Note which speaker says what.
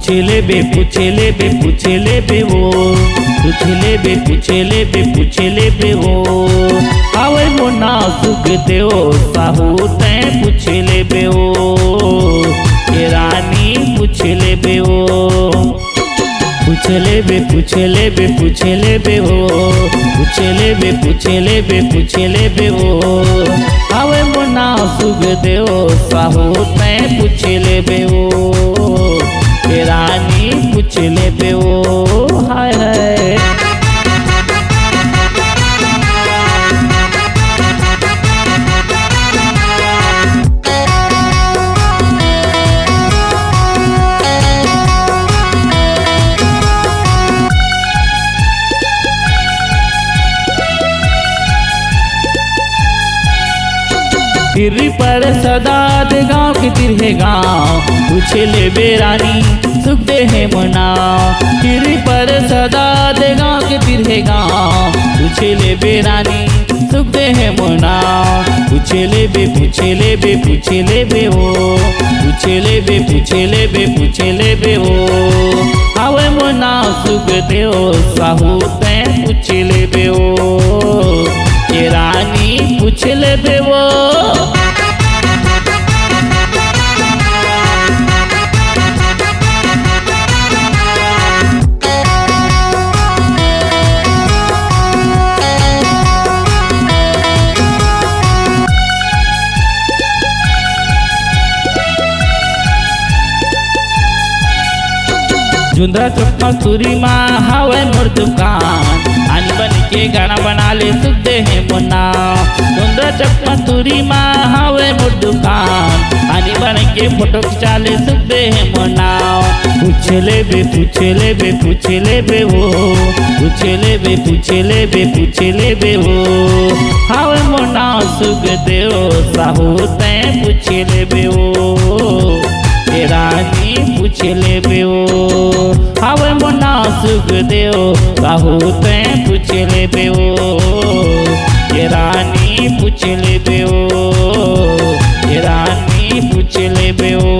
Speaker 1: पूछले बे वो पूछले बे वो आवे मोना सुख देओ साहू ते पूछले बे वो ये रानी पूछले बे वो पूछले बे वो पूछले बे वो आवे मोना सुख देओ साहू ते पूछले बे वो ये रानी पूछले बे वो हाय हाय। तिरी पर सदा दे गाँव की तिरहे गाँव पूछले बे रानी सुख दे है मनाओ। तिरी पर सदा दे गाँव के तिरहे गाँव पूछले बे रानी सुख दे है मनाओ। पूछले बे वो पूछले बे वो आवे मना सुख देओ साहू ते पूछले बे वो ये रानी पूछले बे वो। जुंदरा चौक मसूरी माँ हावे मोर दुकान आनी बन के गाना बना ले सुख दे है मुन्ना। जुंदरा चौक मसूरी माँ हावे मोर दुकान आनी बन के फोटो खिंचा ले सुख दे है मुन्ना। पूछले बे वो पूछले बे वो हावे मुन्ना सुख देओ साहू ते पूछले बे वो ये रानी पूछले बे वो हावे मोना सुख देओ साहू ते पूछले बे वो ये रानी पूछले बे वो ये रानी पूछले बे वो।